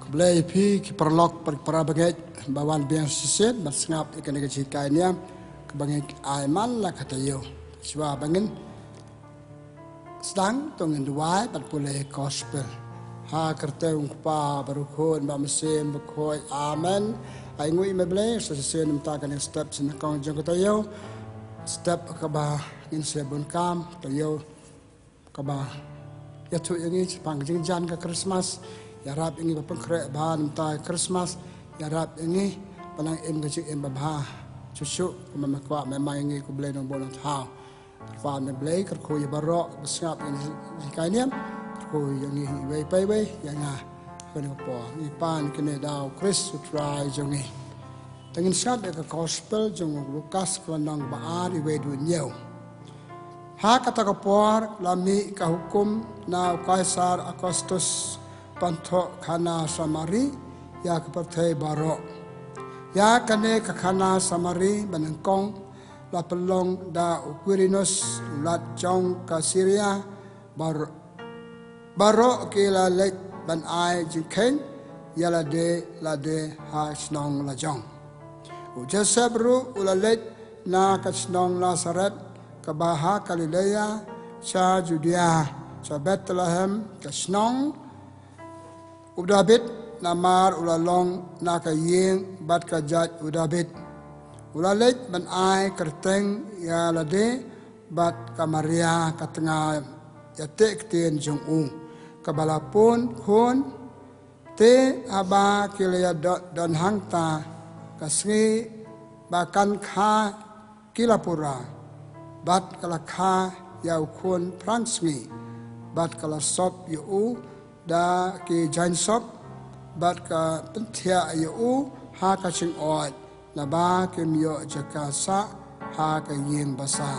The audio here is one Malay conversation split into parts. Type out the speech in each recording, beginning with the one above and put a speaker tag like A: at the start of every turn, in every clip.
A: Keblai pi kiperlok perbagai bawan biang sisit bersengap ikan ikan cikainya kebangai aiman lah kata yo. Sebab bangin sedang tongin Jowai berpulih gospel. Ha kerta ungpa berukun mesin berkoi amen. Ai ngui meblai sesuai nemtakan step senakong jong kata yo. Step kebah insebun kam kata yo kebah. Ya tu yang ini panggil jan ke Khristmas. Ya rap ini berpengkrek bahan mentai Khristmas. Ya rap ini palang kecil babah. Cucuk memakwa memang ini ku boleh nombor tahu. Kerfaan boleh kerku ya barok besngap ini jikanya kerku yang ini way yang kena apa. Ipan kena dau Chris utrai jongi. Dengan syarat ke gospel jong Lukas kelandang baar iwe dunia. Ha kata kapor lami ka hukum na Kaisar Augustus pantok kana Samari ya kepertai barok. Ya kane ke kana Samari menengkong la pelong da Quirinus lat Jong ka Syria barok ke la lek ban ai jingken ya la de ha snong la Jong. Ujasa bru ula lek na ka snong Nazaret ke Baha Galilea, sa Judea, sa Bethlehem, ke Snong, Udabit, namar ulalong na ka ying bat ka jat Udabit. Ulalit ban ai kerteng ya lade bat ka Maria ka tengah ya tek tien jong u. Kabalapun hun te aba kilaya don hangta kasri bakan kha kilapura. Bat kala kha yau kun prangsmi bat kala sop yu da ki jain sop bat ka pentia yu ha ka ching ot la ba ke myo jakasa ha ka yin basa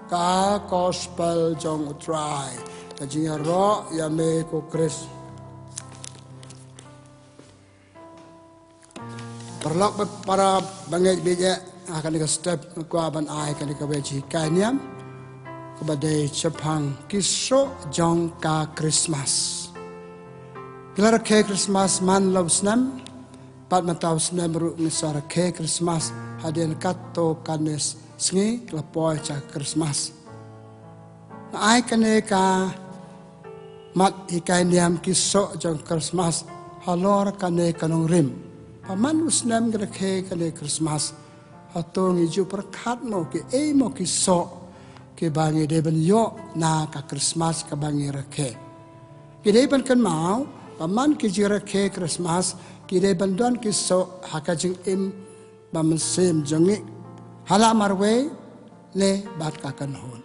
A: ka gospel jong utrai ka jinga ro ya me ko Chris perlok para bangai beja akan dika step kuaban ai kan dika beji kanyam kebadai cepang kiso jong ka Khristmas. Gelar ke Khristmas man law snam pat matau snam ru misara ke Khristmas hadian kato kanes sngi lapoy cha Khristmas. Ai kane ka mat ikai niam kiso jong Khristmas halor kane kanong rim. Paman usnam gelar ke kane Khristmas atau ngiju perkat mo ke mo kiso ke bangi deben yo na ka Khristmas ka bangi rake. Ke deben kan mau paman ke jira ke Khristmas ke deben don kiso hakajing im bamsim jongi hala marwe le bat ka kan hon.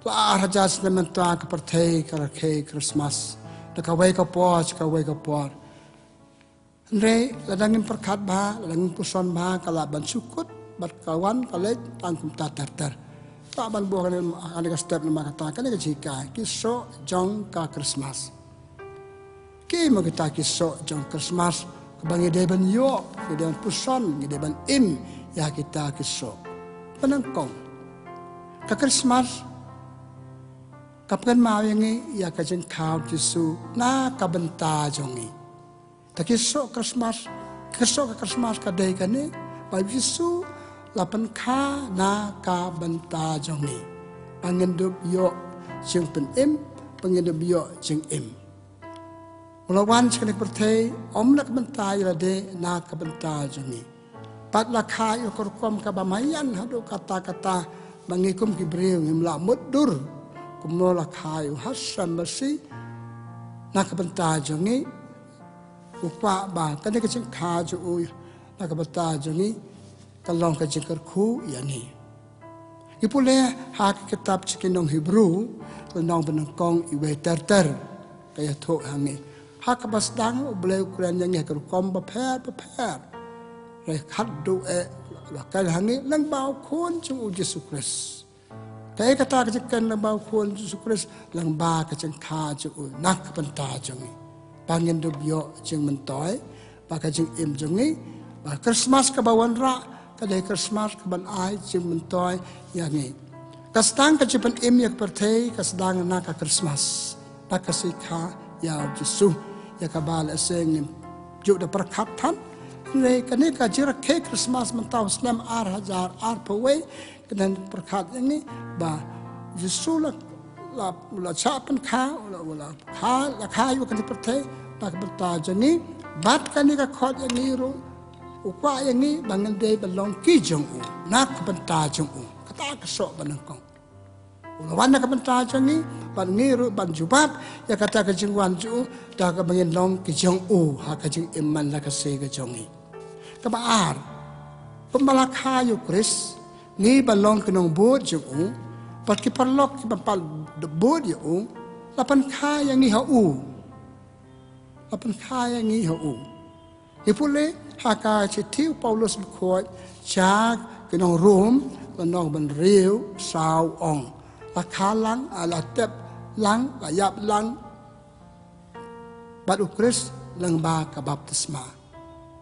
A: To arajas na menta ka perthai ka rake Khristmas. Da ka wai ka por. Andre ladangin perkat bah, ladangin puson bah, kalaban sukut, bat kawan kalej tangkum tatar. Tak ban buah kan step nama kata kan jika kiso jong ka Khristmas. Ki mo kita kiso jong Khristmas kebangi deben yo, keban puson, deben im ya kita kiso. Penengkong ka Khristmas kapkan mau yang ya kajeng kau Yesu na kabenta jongi. Tak kisok Khristmas ka day kani, ba Yesu lapan ka na ka benta jongi. Pangindup yo jeng penim, pangindup yo jeng im. Mulawan sekali pertai, om nak benta yade na ka benta jongi. Pat lakha yo korkom ka bamayan hadu kata-kata mangikum kibriu ngimla mudur. Kumno lakha yo hasam basi na ka benta jongi. Upa ba kani kacing kaju uy nak bata jongi kalong kacing kerku yani. Ipule hak kitab cikinong Hebrew kalong benengkong iwe ter kaya thok hangi. Hak basdang boleh ukuran yang kerkom beper. Rai khaddu lakal hangi lang bau kun cung Yesus Kristus. Kaya kata kacing lang bau kun Yesus Kristus lang ba kacing kaju uy nak benta jongi. Pangin dubyo jeng mentoy, baka jeng im jengi, baka Khristmas kabawan ra, kadai Khristmas kaban ai jeng mentoy yangi. Kastang kacipan im yak pertay, kasdang na ka Khristmas, baka sikha ya Yesu ya kabal aseng juk da perkhatan le kani ka jira ke Christmas mentau senam ar hajar ar pawai kedan perkhat ini ba Yesus la chapan kha la kha yu kan perthai tak berta jani bat kani ka khot yani ro ukwa yani bangan dei balong ki jong u nak benta jong u kata ka sok banang kong ulawan nak benta jani ban ngiru ban jubab ya kata ka jingwan ju da ka bangin long ki jong u ha ka jing iman la ka se ka jongi ka ba ar pembala kha yu Kris ni balong kenong bod jong u pat ki parlok ki pal de bod yu lapan kha yang ni ha u lapan kha yang ni ha u ipule haka chitiu Paulus bukhoi chak kenong rum kenong ban riu sao ong la kha lang ala tep lang la yap lang bat Kris lang ba ka baptisma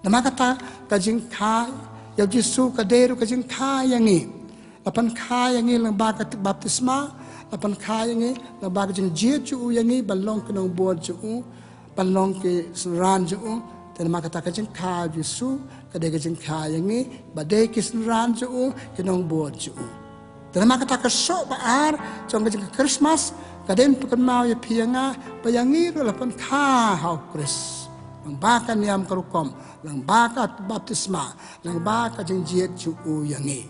A: nama kata ka jing kha ya Yesus ka deru ka jing kha yang ni lapan kha yang ni lang ba ka baptisma lapan kha yang ni lang ba ka jing jie chu yang ni balong kenong bod chu balong ke ran chu dan maka kata kajeng kha Yesus kadai kajeng kha yang ni badai kisran ju kenong bod ju dan maka kata kesok baar jong kajeng Khristmas kadai pekan mau ya pianga bayangi lapan kha hau Kris lang baka niam karukom lang baka baptisma lang baka kajeng jiet ju yang ni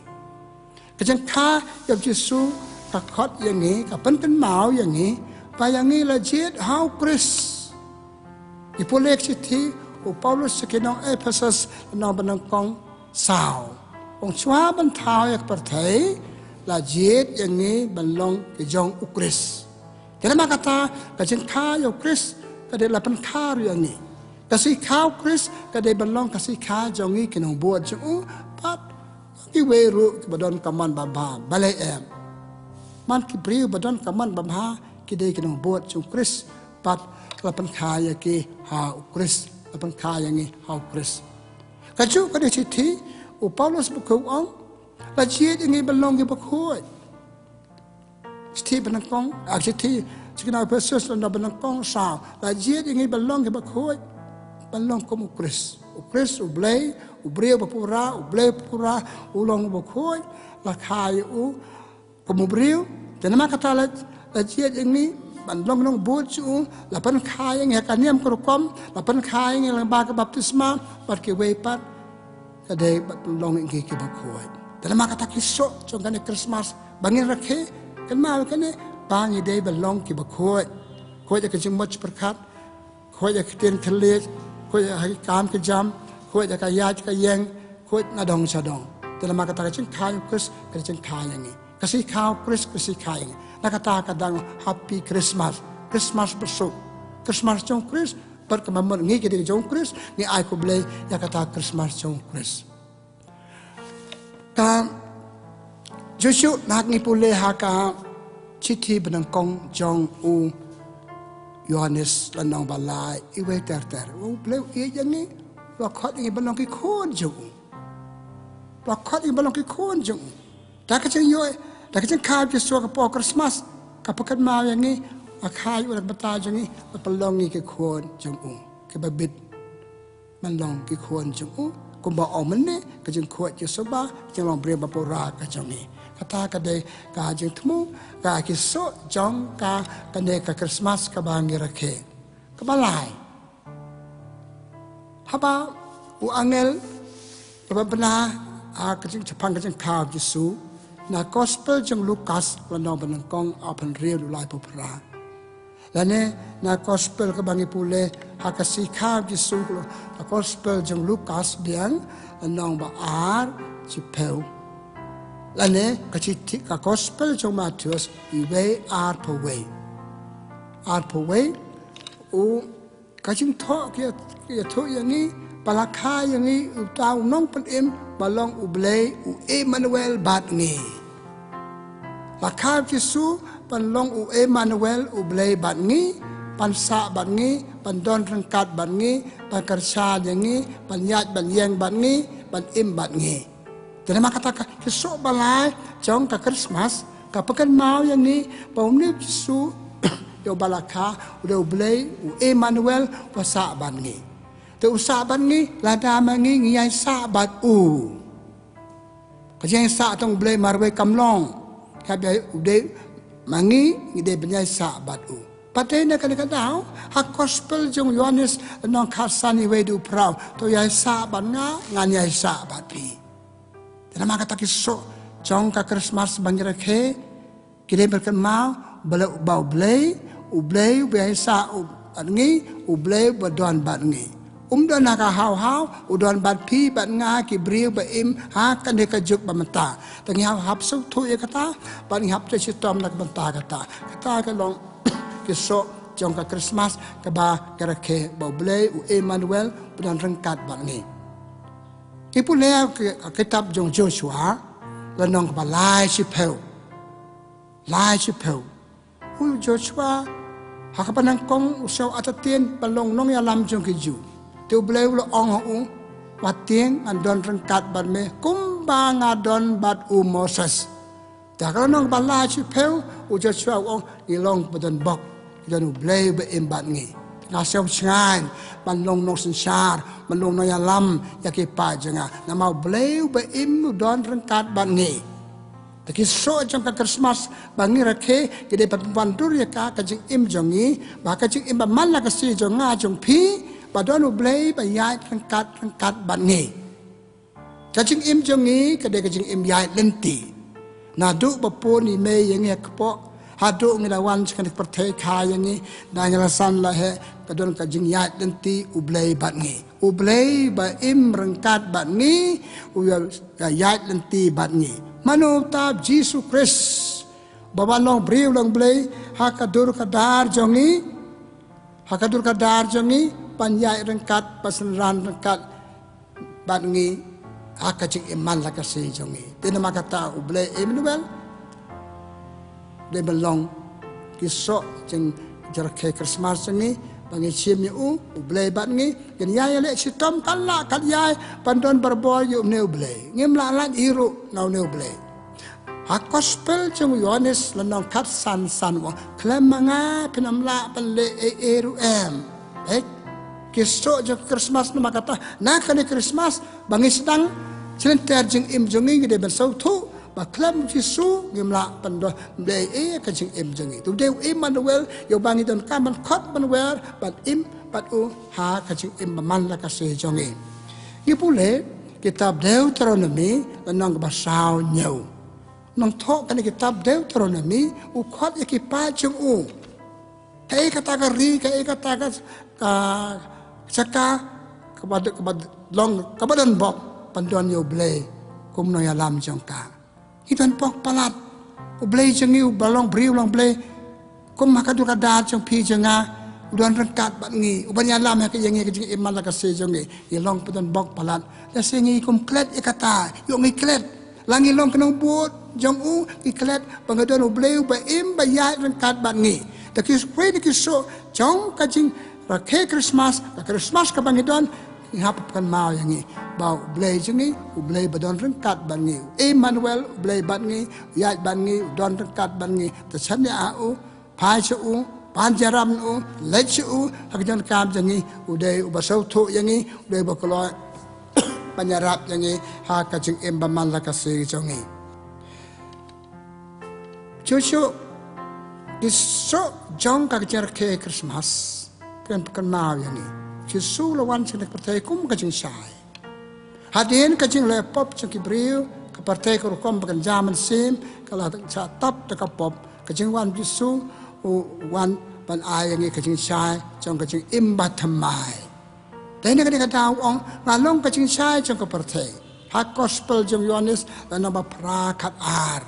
A: kajeng kha ya Yesus ka khot yang ni ka pekan mau yang ni bayangi la jiet hau Kris ipolek siti Paulus sekinong Ephesus nang banang kong sao ong chua ban thao yak perthai la jiet yang ni balong ke jong Kris kenapa kata kajeng kha yo Kris kadai lapan kha yang ni kasih kha Kris kadai balong kasih kha jong ni kenong buat jong pat ki weru badon kaman baba balai em man ki priu badon kaman baba kidai kenong buat jong Kris pat lapan kha ya ki ha Kris lapan kha yang ni hau Kris kaju kadai citi Paulus buku ong la jiet yang ni balong ki bakhoi citi benangkong citi sekinar Ephesus la benangkong sao la jiet yang ni balong ki bakhoi balong kom Kris ublay ubrio bapura ublay pura ulong bakhoi la khai kom ubrio dan nama kata la jiet yang ni ban long nong bod chu lapan kha yang hakaniam korukom lapan kha yang lang ba ka baptisma pat ke we pat kadai bat long ing ke bakhoi dalam kata kisok jong kan Christmas bangin rakhe kan mal kan bangi dei ban long ke bakhoi khoi ja ke jimot perkhat khoi ja kiten thale khoi ja hai kam ke jam khoi ja ka yaj ka yeng khoi na dong cha dong dalam kata jing kha Kris ka jing kha yang ni kasih kha Kris kasih kha yang nakata kadang happy Christmas besok Christmas jong Kris perkemamon ngi ke jong Kris ni ai ko blai ya kata Christmas jong Kris ka Joshua nak ni pule haka citi benang kong jong Yohanes lanang balai iwe ter blai ye yang ni lo khot ngi benang ki khon jong lo khot ngi benang ki khon jong ta ka chang yoแต่ก็จะข้าวจะสวกปอคริสต์มาสกับพกันมาอย่างนี้ข้าวอยู่ในบัตรอย่างนี้มันลองนี่กี่คนจงองคือบบิดมันลองกี่คนจงองกุมบ่อมันเนี่ยก็จึงขวดจะสบายจึงลองเปรียบแบบโบราณกับจงนี้คาถากันได้กาจึงทุ่มกาคิโซจงกากันได้กับคริสต์มาสกับบางเงรักเขกับบลายฮับอุอังเอลกับบันนาก็จึงจะพังก็จึงข้าวจะสู้na gospel jong Lukas lanong banang kong apan real ulai popra lane na gospel ka bangi pule hakasi kha Yesu na gospel jong Lukas diang lanong ba ar chipeu lane ka chiti ka gospel jong Matthews iwe ar powe u ka jing tho kia tho yani palakha yani utau nong pan em balong ublay Emmanuel bat ngi lakha Yesu pan long Emmanuel ublay bat ngi pan sa bat ngi pan don rangkat bat ngi pan karsha yang ngi pan yat ban yeng bat ngi pan im bat ngi jadi maka kata kesok balai jong ka Christmas ka pekan mau yang ni paum ni Yesu yo balaka udah blay Emmanuel wasa ban ngi te usa ban ngi lada mangi ngai sa bat u kajeng sa tong blay marwe kamlong kabe udah mangi ngide benyai sa bat u patay na kadang ha gospel jong Yohanes nong kasani wedu prau to yai sa ban nga ngan yai sa bat pi nama kata kisah Jong ka Khristmas bangira ke kide berkenal bela bau blay ublay sa ngi ublay badon bat ngi don ka hau udon bat pi bat nga ki briu ba im ha kan de ka juk ba mata tangi hap su thu ye kata ban hap te sitom nak banta kata ka long kisah Jong ka Khristmas ka ba kara ke bau blay Emmanuel budan rengkat bat ngi ipu le kitab Jong Joshua lanong ba lai si peu Joshua hakapanang kong usaw atatin palong nong yalam jong kiju tu blay ulo ong wating andon rengkat bat me kumba ngadon bat Moses ta kanong ba lai si peu Joshua ong ilong badan bok dan blay ba imbat ngi ngasaw ngan manlong nong sensar manlong no yalam yaki pa janga nama blay ba im don rengkat ban ngi taki so jang ka Khristmas bangi rakhe kide pandur ya ka kajing im jongi ba kajing im ba man la ka si jong nga jong pi ba don blay ba yai rengkat ban ngi kajing im jongi kade kajing im yai lenti na du ba po ni me yang ya kpo hadu ngilawan sekan pertai kaya ni na ngalasan lah he kadon kajing yat denti ublay bat ngi ublay ba im rengkat bat ngi yat denti bat ngi manu tab Jesus Christ babalong briu long blay hakadur kadar jongi panyai rengkat pasenran rengkat bat ngi hakajing iman la kasi jongi tinama kata ublay Emmanuel they belong kisok jeng jerke Khristmas ni bangi chim yu ublay bat ngi gen yai le sitom kala kat yai pandon berbol yu ne ublay ngim la lat iru ngau ne ublay ha gospel jeng Yohanes lanong kat san wa klemanga penamla penle eru kisok jeng Khristmas nama kata nak ni Khristmas bangi sedang selenter jeng im jongi de ben sautu baklam Jisu ngimla pando blay kajing im jongi tu de Emmanuel yo bangi don kaman khot Manuel bat im bat u ha kajing im man la kasih jongi ipule kitab Deuteronomy lanong basau nyau nong thok kan kitab Deuteronomy u khot pa jong u kai kata ka ri kai kata ka saka kabad long kabadan bok pandon yo blay kum no yalam jong ka itan pok palat ublay jengi balong briu long blay kum makadu kadar jong pi jenga udon rengkat bat ngi ubanya lam ha kayengi kajing iman la kase jongi ilong putan bok palat la sengi kum klet ikata yo ngi klet langi long kenong buot jong u iklet bangadon ublay ba im ba yai rengkat bat ngi takis kwe dikiso jong kajing rakhe Khristmas ka bangidon hapkan mau yang ni bau blay jengi ublay badon rengkat bangi Emmanuel ublay bangi yat bangi don rengkat bangi tersane au pai chu panjaram u lech u hakjan kam jengi udai ubasau thu jengi udai bakolo panyarap jengi ha kajing embaman la kasih jengi cucu kisok jong kajar ke Khristmas kan mau yang ni Jisu lawan senek partai kum kajing sai. Hadin kajing le pop cengki briu ke partai ke rukom bagan zaman sim kalau catap dekat pop kajing wan Jisu wan ban ayang kajing sai jong kajing imbat thamai. Dan ini kata ong ngalong kajing sai jong ke partai. Hak gospel jong Yohanes dan nama prakat ar.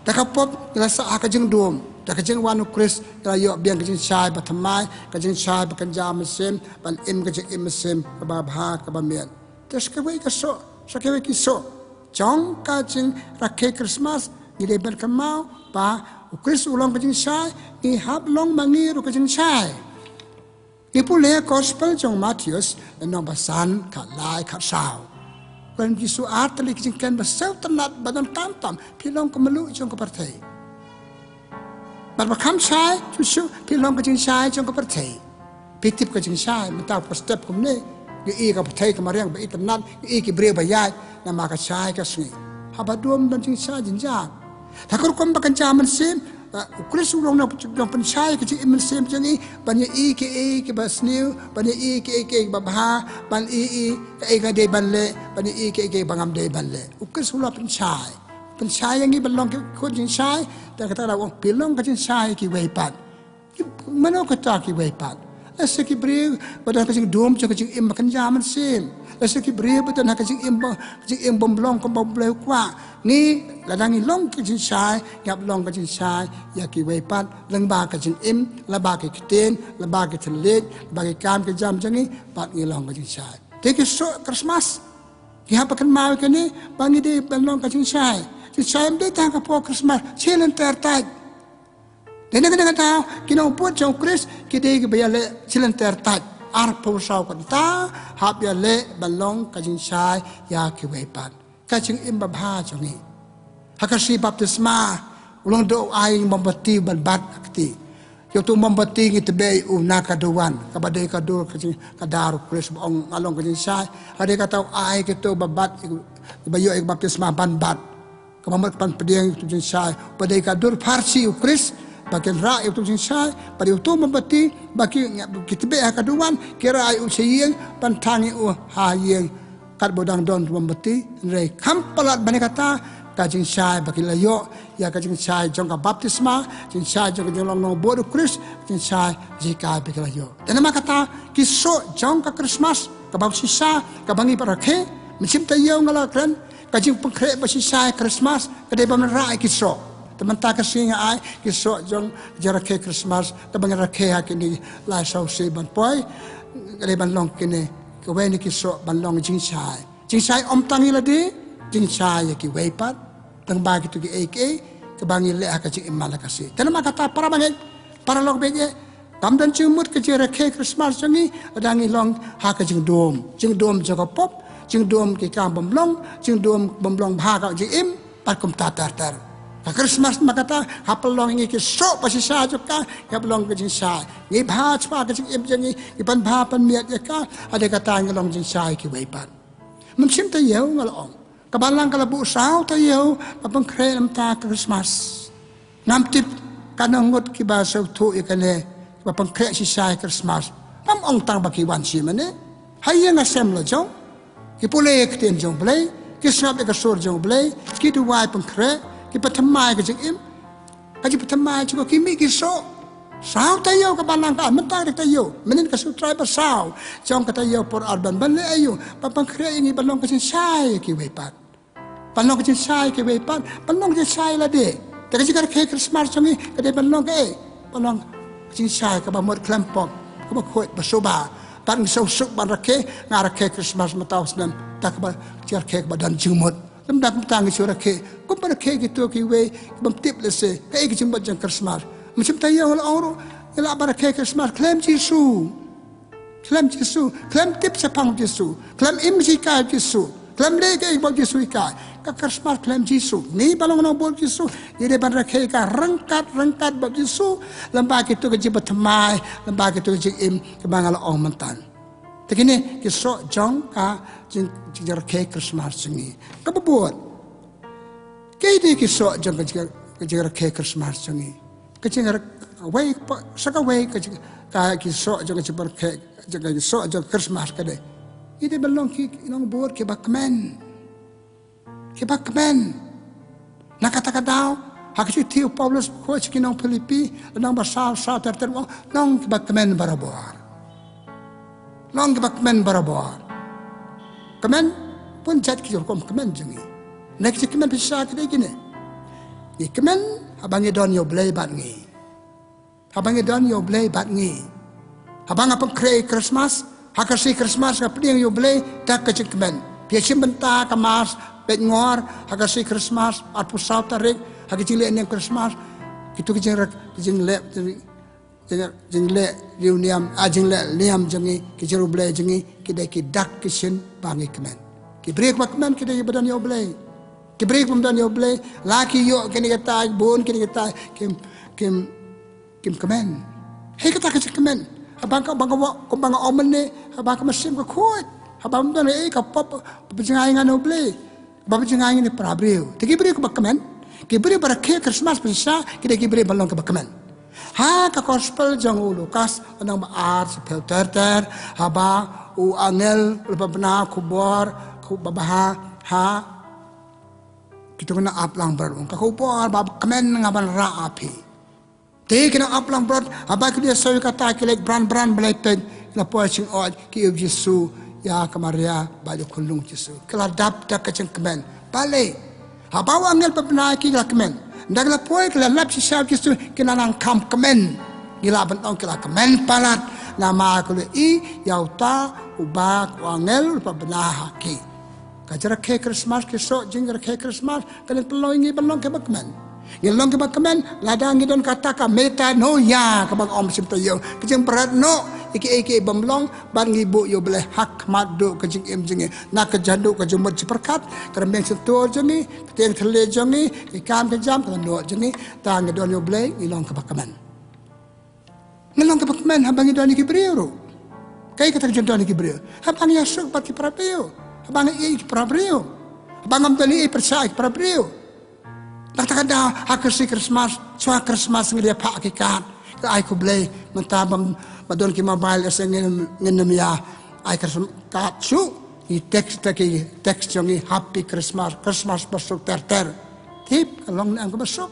A: Dekat pop ngelasa kajing dom. Da kajing wanu Kris da yo biang kajing sai bathamai kajing sai bakanja mesim ban im kajing im mesim kababha kabamian tes kewe kaso sakewe kiso jong kajing rakhe Khristmas ni de ben kamau pa Kris ulong kajing sai ni hab long mangi ru kajing sai ipule gospel jong Matius nong basan ka lai ka sao kan Jisu atli kajing kan basau tenat badan tamtam pilong kemelu jong ke partai บัดประคำชายชุพี่ลองก็จึงชายจงก็ประเทศพี่ทิพย์ก็จึงชายมันตาพอสเต็ปผมเนี่ยอีกับประเทศก็มาเรียงไปอีตำนัดอีกี่เบรียบใหญ่นำมาก็ชายก็สงี้หาบัดรวมมันจึงชายจึงยากถ้าคนคนประกันจามันเสียมคริสต์ลงเราเป็นชายก็จึงมันเสียมจังนี้ปัญญาอีกี่บัสนิวปัญญาอีกี่บับฮาปัญญาอีก็เดบันเล่ปัญญาอีกี่บังอัมเดบันเล่คริสต์เราเป็นชายอย่างนี้บัลลองคนจึงชายแต่ถ้าเราพี่ลองก็จึงชายกี่เวปัดมันเอากระจายกี่เวปัดแล้วสกิบรีบัดนั้นก็จึงดวมจึงอิมกันยามันเสียมแล้วสกิบรีบัดนั้นก็จึงอิมบ่มลองก็บ่เร็วกว่านี่แล้วดังนี้ลองก็จึงชายยับลองก็จึงชายอยากกี่เวปัดลังบาก็จึงอิมละบาก็เตียนละบาก็ทะเลละบาก็การก็จำจังนี้ปัดนี้ลองก็จึงชายแต่ก็โซคริสต์มาสที่หาประกันมากันนี้บางทีบัลลองก็จึงชายจึงชายไม่ได้ทางกับพวกคริสต์มาสเชื่อเรื่องแต่ตัดแต่ในขณะที่กินเอาพูดจงคริสกิเดกไปยาเล่เชื่อเรื่องแต่ตัดอาร์พูดสาวกันตาหาบยาเล่บัลลองก็จึงชายยาคิวไอปัดก็จึงอิมบับฮาจงนี้หากสีบัพติศมาลงดูไอ้มัมบัติบัลบัดอักติยกตัวมัมบัติกิตเบย์อุนาคาดูวันกับเดกาดูก็จึงกระดารุคริสต์องอลงก็จึงชายหากเดกาตัวไอ้กิตัวบับบัดบายอกบัพติศมาบันบัดKemamat pan pediang itu jenis saya. Pada ikadur parsi ukris, bagian rak itu jenis saya. Pada itu membeti bagi kita be akaduan kira ayu seyeng pan tangi hayeng kat bodang don membeti. Nilai kampalat banyak kata kajing saya bagi layo ya kajing saya jangka baptisma, kajing saya jangka janglang nong bodoh ukris, kajing saya jika bagi layo. Dan nama kata kisah jangka Khristmas kabab sisa kabangi parakhe mencipta yo ngalakran. Kajing pengkrek bersisai Khristmas kedai pemerai kisok teman tak kesinga ai kisok jong jarak Khristmas teman rakyat hakini lai sausi ban poi kedai banlong kini kewe ni kisok banlong jingsai om tangi ladi jingsai ki weipat teng bagi tu ki eke kebangi le akajing imala kasih tanama kata para banyak para log bege tamdan cumut ke jarak Khristmas jangi adangi long hakajing dom jaga popจึงดวมกิจการบ่มลงจึงดวมบ่มลงพาเขาจึงอิมปัดกุมตาตาตาKak Khristmas makata hapalong ingi kisok pasisa juga hapalong ke jinsai ngi bha chpa ke jing im jangi ipan bha pan miat ya ka ada kata ngalong jinsai ki weipan memsim ta yeu ngalong kabalang kalabu sao ta yeu papang kre lam ta Christmas nam tip kanangot ki ba sau thu ikane papang kre sisai Christmas pam ong tang baki wan si mane hayang asem lo jong ki pule ktien jong blai ki snap ka sor jong blai ki tu wai pang kre ki patamai ka jing im ka ji patamai chu ki mi ki so sao tayo ka balang ka mentar tayo menin ka su try pa sao jong ka tayo por arban ban le ayo papang kre ingi balong ka sin sai ki wei pat balong ka sin sai ki wei pat balong ka sai la de ta ka ji ka ke Christmas changi ka de balong ka balong sin sai ka ba mod klampok ka ba khoi ba so ba pan so suk ban rakhe nga rakhe Christmas mataw snam tak ba jar kek badan jumot lam dak tang ki sura ke ko ba kek gitu ki we bam tip le se ka ki jumot jang Christmas macam tayo wal oro ila ba kek Christmas claim Jesu claim tip sa pang Jesu claim imji ka Jesu claim le ke ba Jesu ka Christmas claim Jesu ni balong no bol Jesu ide ban rakhe ka rangkat ba Jesu lam ba ki to ke jibat mai lam ba ki to ke im ke bangal ong mantan Tegini kisok Jong ka jar ke Christmas singi. Kabubuat. Kaya kisok Jong ka jar ke Christmas singi. Kajar way saka way ka kisok Jong ka kisok Jong Christmas ka de. Ide belong ki inong buat ke bakmen. Nakataka daw. Hakisi tiu Paulus ko kinong Filipi nang basal sa tertermo nang bakmen barabor. Long bakmen barabor. Kemen pun jat kijor kom kemen jengi. Next kemen bisa kede gini. Ni kemen abangi don yo blay bat ngi. Abangi don yo blay bat ngi. Abang apa kre Christmas, hakasi Christmas ka pediang yo blay tak ke kemen. Pia benta kamas pet ngor hakasi Christmas at pusau tarik hakisi le ning Christmas. Kitu kijing le jeng le reuniam jeng le liam jengi ki jeru blai jengi ki dai ki dak kishin bangi kemen ki break bakman ki dai badan yo blai ki break badan yo blai laki yo kini kata bon kini kata kim kim kemen hei kata kecik kemen abang omen ni abang mesim ke kuat abang tu ni kapap penjengai ngano beli abang penjengai ni prabriu tegi beri ke kemen kiberi pada ke Christmas bisa kita kiberi balong ke kemen ha ka gospel jong Lukas anang baar sepel ter haba u angel lepas benar kubor kubaha ha kita kena aplang berung ka kubor bab kemen ngaban ra api te kena aplang brot haba dia sawi kata kelek brand beleten la poaching od ki Yesu ya kamaria baju kulung Yesu kala dap dak keceng kemen balik haba angel benar ki la kemen ndagla poy kala lap si sab Yesu kena nang kam kemen gila bentong kala kemen palat nama kule i yauta ubak wangel pa benar haki kajara ke Christmas ke so jingara ke Christmas kalen pelongi belong ke bakmen ngelong ke bakmen ladang ngidon kata ka meta no ya ka bang om sim tayo kejeng berat no iki bamlong ban ngibu yo boleh hak madu kejeng em jengi nak kejadu kejumut seperkat kerembeng sentur jengi keteng tele jengi ikam kejam kan no jengi tang ngidon yo boleh ngilong ke bakmen ngelong ke bakmen habang ngidon iki brio kai kata jendon iki brio habang ya sok pati prapeo abang prabriu abang am tali percaya prabriu tak ada hak si Christmas cua Christmas ngedia pak kikat ke ai ku blei mentabam badon ki mobile ngin ya ai Christmas kat su i teks jongi happy Christmas besok ter tip kalong ang besok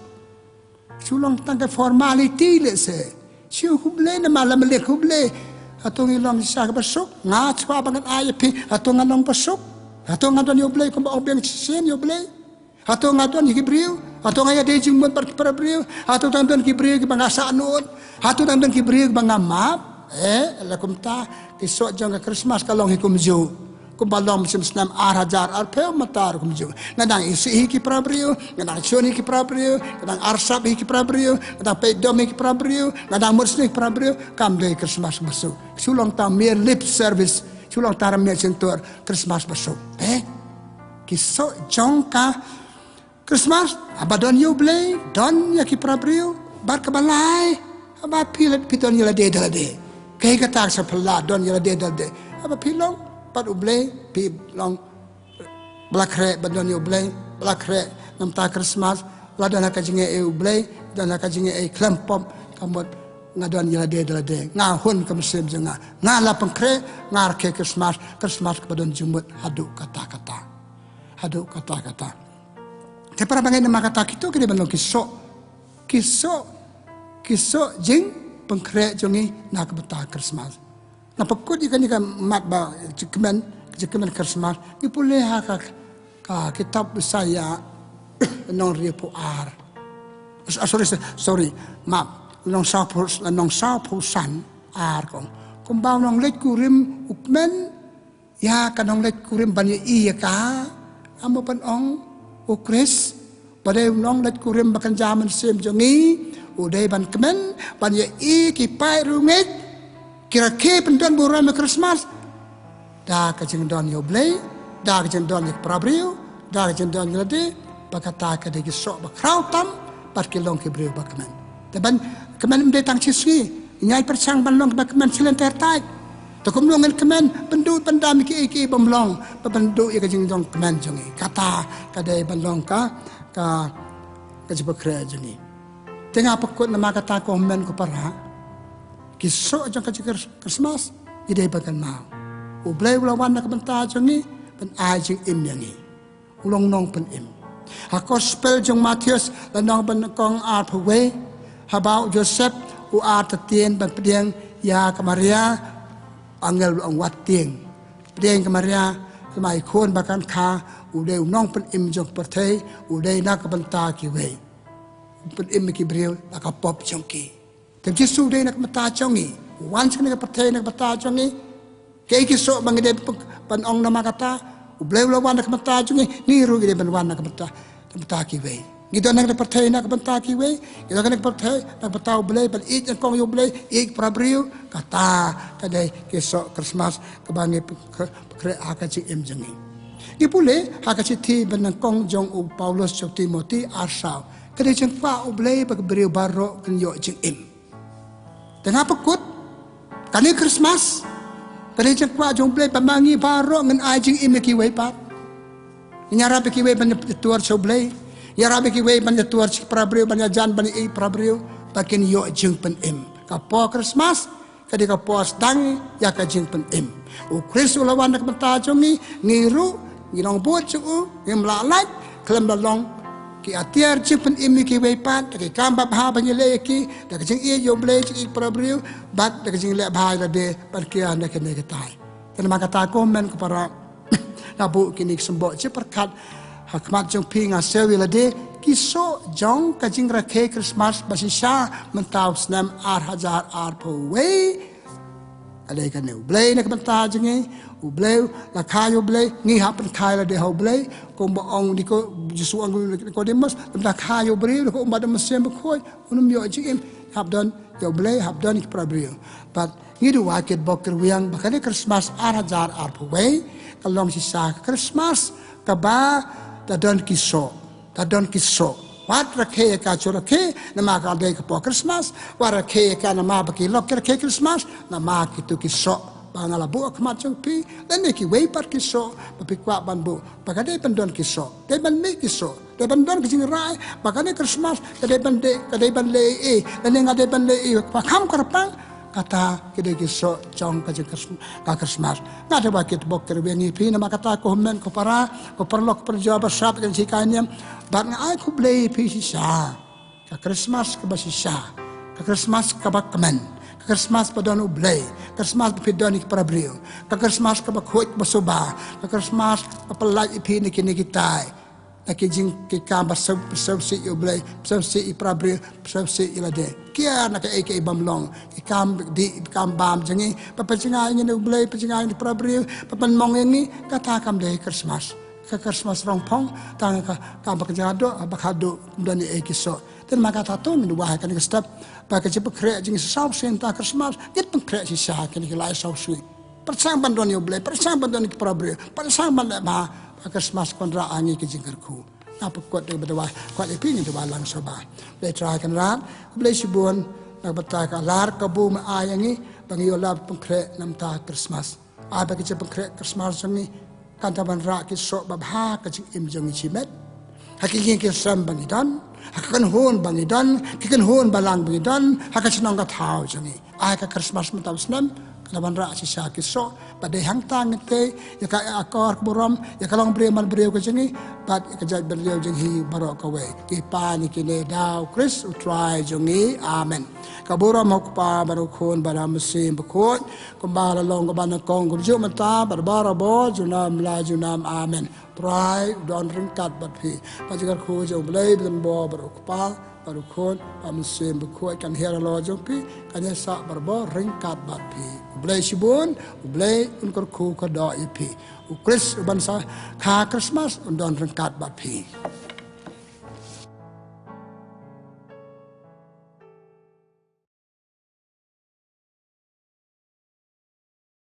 A: sulong tangga formality le se siu ku blei na malam le ku blei atong ilang sa besok nga cua banget ay pi atong anong besok atong ngadon yo blay kung baong sin yo blay atong ngadon Hebreo atong ay dejing mon para Hebreo atong ngadon Hebreo bangasa anon atong ngadon Hebreo bangama lakum ta kisok jang Christmas kalong hikumjo kung balong sim snam arajar arpeo matar kumjo nadang isi ki para Hebreo nadang sioni ki para Hebreo nadang arsap ki para Hebreo nadang pedom ki para Hebreo nadang mursni para Hebreo kamde Christmas besok sulong ta mere lip service sulong ta mere sentur Christmas besok kisok Jong ka Christmas abadon yo blay don ya ki para Hebreo bar kabalay aba pilat piton yala de kay katak sa pala don yala de aba pilong pat ublay pi long blakre badon yo blay blakre namta Christmas ladana ka jinge e ublay dana ka jinge e klempom kamot ngadon yala de nga hun kam sem jenga nga la pangkre ngar ke Christmas ka badon jumut hadu kata te para bangay na makata kito kini balong kiso jing pangkre jongi nakabata Christmas napakod ikan mat ba jikemen Christmas ipule ha ka kitab saya nong ripo ar sorry map nong sapusan ar kung baw nong let kurim ukmen ya kanong let kurim banyo iya ka amo panong ukris pada nong let kurim bakan zaman sem jongi uday ban kemen banyo i kipai rungit kira ke pendon buram Christmas da ka jeng don yo blay da ka jeng don yo prabriu da ka jeng don yo de bakata ka de sok ba krautam pat kilong ke briu ba kemen taban kemen de tang chisgi nyai persang balong ba kemen silen tertai to kumlongan kemen pendu pendam ki bomlong pendu ya ka jeng don kemen jongi kata ka de balong ka jebakre jongi tengah pekut nama kata ko men ko para kisok jang kacik Christmas idai bagan mau ublay ulawan na kabanta jangi pen ajing im yangi ulong nong pen im ha gospel jang Matius lanong ban kong art pwe habau Joseph u art tien ban pediang ya ka Maria angel ang wating pediang ka Maria kamai khon bakan kha ulay nong pen im jang perthai ulay na kabanta ki we pen im ki bril akapop jangki Tem Yesu day nakmata jongi. Once ka nakapatay nakmata jongi. Kaya kiso bangide panong na makata. Ublay ulawan nakmata jongi. Niru gide banwan nakmata kiway. Gito nakapatay nakmata kiway. Gito ka nakpatay ublay. Bal eat ang kong ublay. Eat prabriyo. Kata kaday kiso Christmas. Kabangi pakre akachik im jongi. Gipuli akachik ti banang kong Jong u Paulus Timothy arsaw. Kaday jeng pa ublay pagbriyo baro kanyo jeng im. tengah pekut kali Christmas kali cakwa jong blai pamangi baro ngan ajing imeki wei pat nyara beki wei ban tuar so blai yara beki wei ban tuar si prabriu ban jan ban i prabriu pakin yo jing pen im ka po Christmas kadi ka po stang ya ka jing pen im u Chris ulawan nak mata jongi niru ngirong buat cu ngim la lak klem long ki atiar jing pen im ki wei pat ki kamba bha ban le ki da jing i yo blai i prabriu bat da jing le bha da de par ki an ke ne tai kan maka ta komen kepada nabu kini sembok je perkat hakmat jong pi nga sewi la de kiso jong ka jing rakhe Christmas basisha mentau snam ar hajar ar po we ale kan ne blai ne kmanta jingi u blai la khayo blai ngi hapen khai la de ho blai ko mo ong di ko jisu ang ko de mas la khayo bri ko ma de masem ko unum yo jing hab don yo blai hab don ik prabrio but ngidu waket boker wiang bakane Christmas ar hajar ar po we kalong sisa Christmas kaba tadon kiso wat rakhe ka chorakhe nama ka de ko Christmas wa rakhe ka nama baki lok rakhe Christmas nama kitu kiso bangala bu akmat jong pi dan ki wei par kiso papi kwa ban bu bakade pendon kiso de ban me kiso de ban don kijing rai bakade Christmas kade ban le e dan ngade ban le e pa kham karpang kata kede kiso jong ka Christmas ngade bakit bok terbengi pi nama kata ko men ko para ko perlok perjawab sat kan sikanyam bat ngai ku blei pi sisa ka Christmas ka basisa ka Christmas ka bakmen ka Christmas padon blei Christmas pi donik para brio ka Christmas ka bakhot basoba ka Christmas pa palai pi ni kini kitai nakijing ke kamba sab si yo blai sab si para brio sab si ilade kia nak ke ibam long ikam di ikam bam jangi papachinga ni blai pachinga ni para brio papan mong ni kata kam de Christmas ka Christmas rong pong tang ka bakjado bakado mdani ekiso ten maka tato min wa kan step pa ka chip kre jing sau sen ta Christmas git pun kre si sa kan ki lai sau sui persang bandon yo blai persang bandon ki para brio persang ban ba Christmas kontra angi ki jingkarku apa kuat de badawa kuat ipi ni de walang soba le try kan ran ble sibun nak bata ka lar ka bu ma ayangi bang yo lab pengkre nam ta Christmas apa ki pengkre Christmas sangi kan ta ban ra ki so ba ha ka jing im jong chimet hakiki ki sam bang idan hakan hon bang idan ki kan hon balang bang idan hakan sinong ka thau jangi ai ka Christmas ma tabsnam laban ra si sakit so pada hang tang te ya ka akor borom ya kalong bremal breu ka jengi pat ka jaj breu jeng hi baro ka we ki pa ni kine daw Chris utrai jongi amen ka borom hok pa baro khon bara mesim bkhot kumbala long ka ban kong gurju mata barbara bo junam la junam amen try don ringkat bat phi pa jigar khu jo blai ben bo baro pa baru khon mesim bkhot kan hera lo jopi kan ya sa barbo ringkat bat phi blai sibun blai unkor khu ka do ipi u Chris ban sa kha Christmas don ringkat bat phi